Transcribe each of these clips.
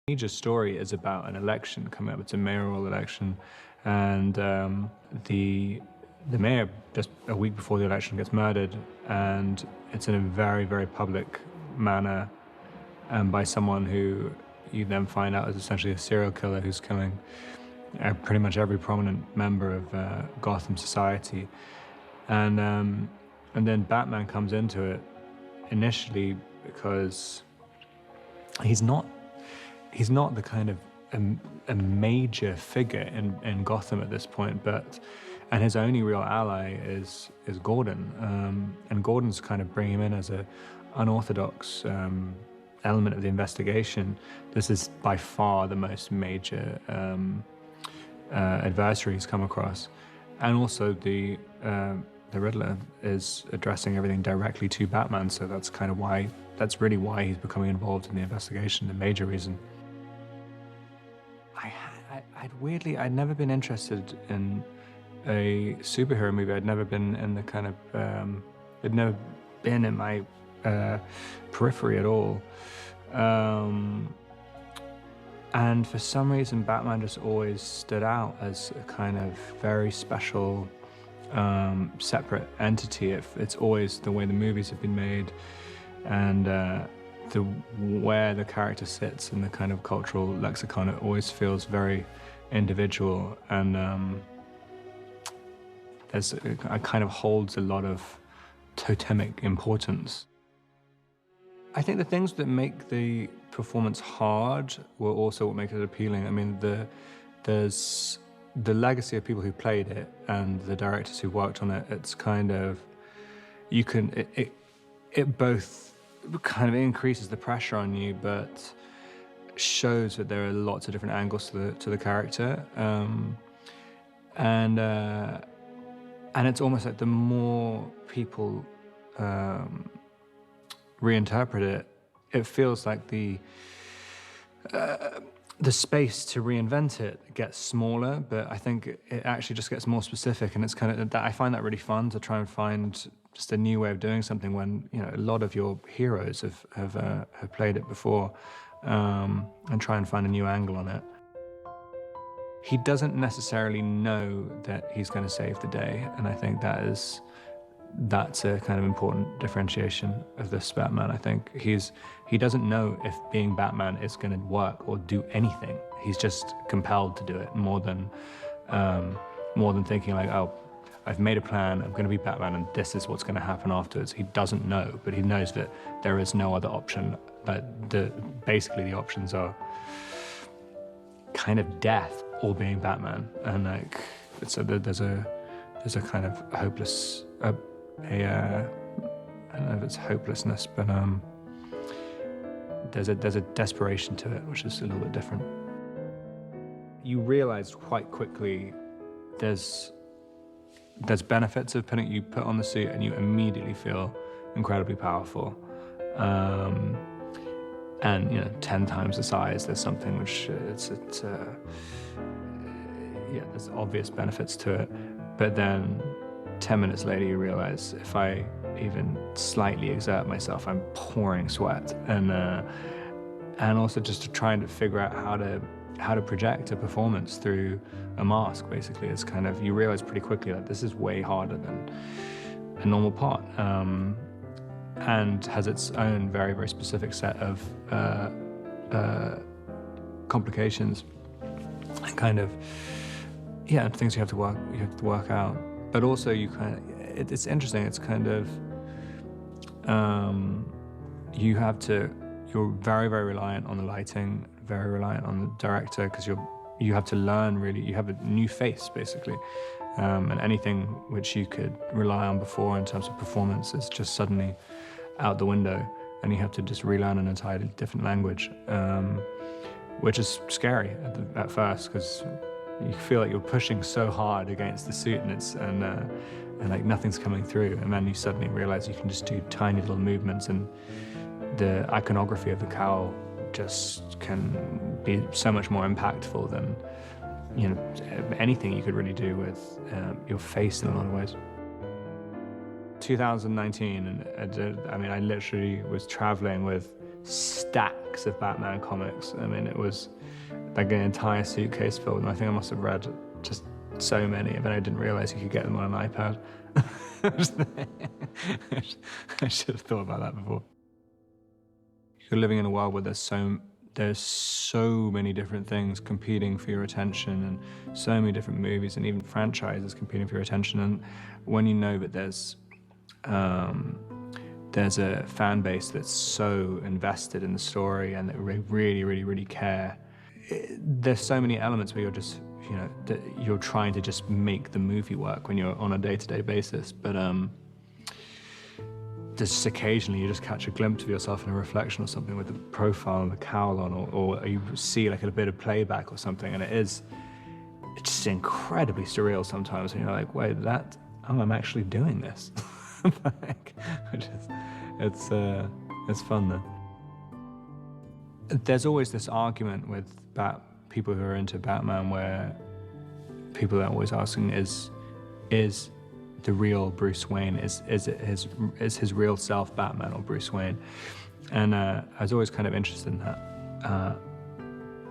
Major story is about an election coming up. It's a mayoral election, and the mayor, just a week before the election, gets murdered, and it's in a very, very public manner, by someone who you then find out is essentially a serial killer who's killing pretty much every prominent member of Gotham society, and then Batman comes into it initially because he's not the kind of a major figure in Gotham at this point, and his only real ally is Gordon, and Gordon's kind of bringing him in as a unorthodox element of the investigation. This is by far the most major adversary he's come across, and also the Riddler is addressing everything directly to Batman, so that's really why he's becoming involved in the investigation, the major reason. I'd never been interested in a superhero movie. I'd never been in the kind of, it'd never been in my periphery at all. And for some reason, Batman just always stood out as a kind of very special, separate entity. It's always the way the movies have been made, and where the character sits in the kind of cultural lexicon, it always feels very individual, and it kind of holds a lot of totemic importance. I think the things that make the performance hard were also what make it appealing. I mean, there's the legacy of people who played it and the directors who worked on it. It's kind of, it both kind of increases the pressure on you, but shows that there are lots of different angles to the character, and it's almost like the more people reinterpret it, it feels like the space to reinvent it gets smaller, but I think it actually just gets more specific, and it's kind of that I find that really fun to try and find just a new way of doing something when, you know, a lot of your heroes have played it before, and try and find a new angle on it. He doesn't necessarily know that he's going to save the day, and I think that's a kind of important differentiation of this Batman. I think he doesn't know if being Batman is going to work or do anything. He's just compelled to do it more than thinking like, oh, I've made a plan, I'm going to be Batman, and this is what's going to happen afterwards. He doesn't know, but he knows that there is no other option. Basically the options are kind of death or being Batman, and like there's a kind of hopeless, I don't know if it's hopelessness, but there's a desperation to it, which is a little bit different. You realize quite quickly there's benefits of you put on the suit and you immediately feel incredibly powerful. And 10 times the size, there's something which there's obvious benefits to it. But then 10 minutes later, you realize if I even slightly exert myself, I'm pouring sweat. And also just trying to figure out how to project a performance through a mask, basically. It's kind of, you realize pretty quickly that this is way harder than a normal part, and has its own very, very specific set of complications and kind of, things you have to work out. But also it's interesting, it's kind of, you're very, very reliant on the lighting, very reliant on the director, because you have to learn, really, you have a new face, basically. And anything which you could rely on before in terms of performance is just suddenly out the window, and you have to just relearn an entirely different language, which is scary at first, because you feel like you're pushing so hard against the suit, and like nothing's coming through, and then you suddenly realize you can just do tiny little movements, and the iconography of the cowl just can be so much more impactful than anything you could really do with your face in a lot of ways. 2019, and I literally was traveling with stacks of Batman comics. I mean, it was like an entire suitcase filled, and I think I must have read just so many, but I didn't realize you could get them on an iPad. I should have thought about that before. You're living in a world where there's so many different things competing for your attention, and so many different movies and even franchises competing for your attention. And when you know that there's a fan base that's so invested in the story and that really care, there's so many elements where you're just, you're trying to just make the movie work when you're on a day-to-day basis. But just occasionally you just catch a glimpse of yourself in a reflection or something with the profile and the cowl on, or you see like a bit of playback or something, and it's just incredibly surreal sometimes, and you're like, wait, I'm actually doing this. Like, it's fun though. There's always this argument with people who are into Batman, where people are always asking, is the real Bruce Wayne, is his real self Batman or Bruce Wayne? And I was always kind of interested in that.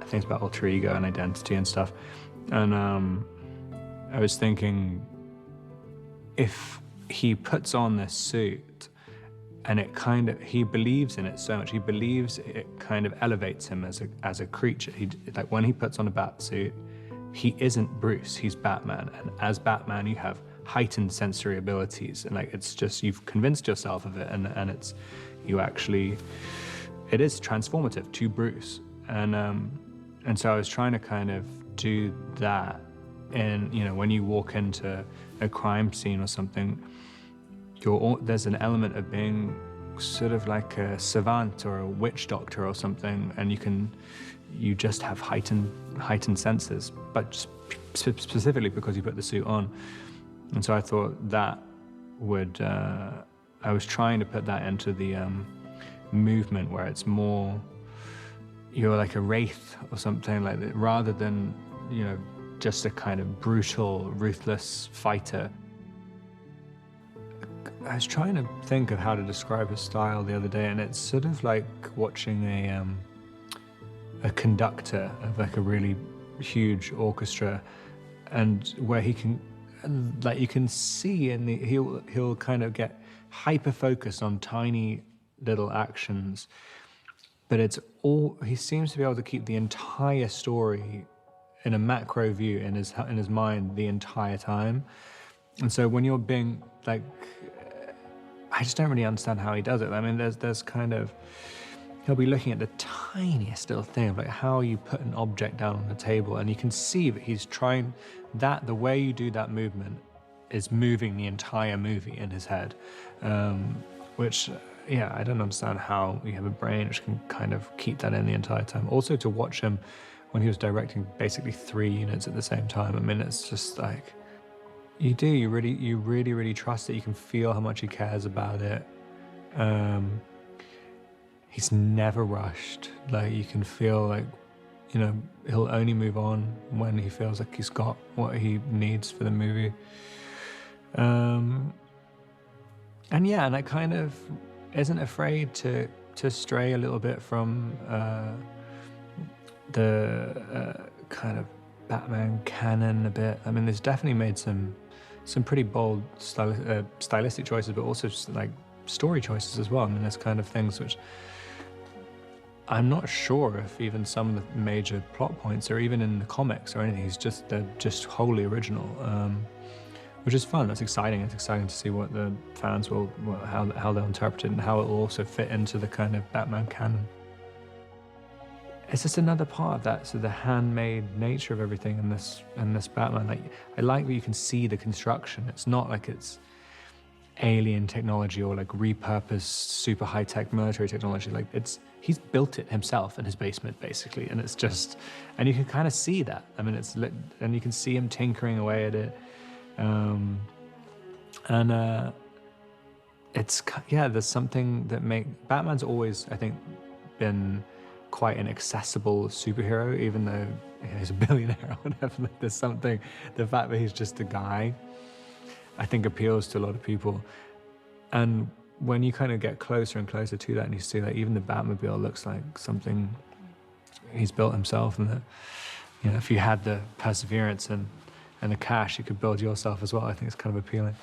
Things about alter ego and identity and stuff. And I was thinking, if he puts on this suit and he believes in it so much, he believes it kind of elevates him as a creature. Like when he puts on a bat suit, he isn't Bruce, he's Batman. And as Batman, you have heightened sensory abilities, and like it's just, you've convinced yourself of it, and it is transformative to Bruce. And so I was trying to kind of do that, and when you walk into a crime scene or something, there's an element of being sort of like a savant or a witch doctor or something, and you just have heightened senses, but specifically because you put the suit on. And so I thought that I was trying to put that into the movement, where it's more, you're like a wraith or something like that, rather than, just a kind of brutal, ruthless fighter. I was trying to think of how to describe his style the other day, and it's sort of like watching a conductor of like a really huge orchestra, and where he can, like you can see, and he'll kind of get hyper focused on tiny little actions, but he seems to be able to keep the entire story in a macro view in his mind the entire time. And so when you're being like, I just don't really understand how he does it. I mean, there's kind of, he'll be looking at the tiniest little thing of like how you put an object down on the table, and you can see that he's trying that, the way you do that movement is moving the entire movie in his head, which, I don't understand how you have a brain which can kind of keep that in the entire time. Also, to watch him when he was directing basically 3 units at the same time, I mean, it's just like, you really trust it. You can feel how much he cares about it. He's never rushed. Like, you can feel like, he'll only move on when he feels like he's got what he needs for the movie. And it kind of isn't afraid to stray a little bit from the kind of Batman canon a bit. I mean, there's definitely made some pretty bold stylistic choices, but also like story choices as well. I mean, there's kind of things which I'm not sure if even some of the major plot points are even in the comics or anything. They're just wholly original, which is fun. That's exciting. It's exciting to see what the fans how they'll interpret it, and how it will also fit into the kind of Batman canon. It's just another part of that, so the handmade nature of everything in this Batman. Like, I like that you can see the construction. It's not like it's alien technology or like repurposed super high-tech military technology. Like he's built it himself in his basement basically, and it's just, and you can kind of see that. I mean, and you can see him tinkering away at it, and yeah, there's something that Batman's always, I think, been quite an accessible superhero, even though he's a billionaire or whatever. Like, there's something, the fact that he's just a guy, I think appeals to a lot of people. And when you kind of get closer and closer to that, and you see that even the Batmobile looks like something he's built himself, and that, you know, if you had the perseverance and the cash, you could build yourself as well. I think it's kind of appealing.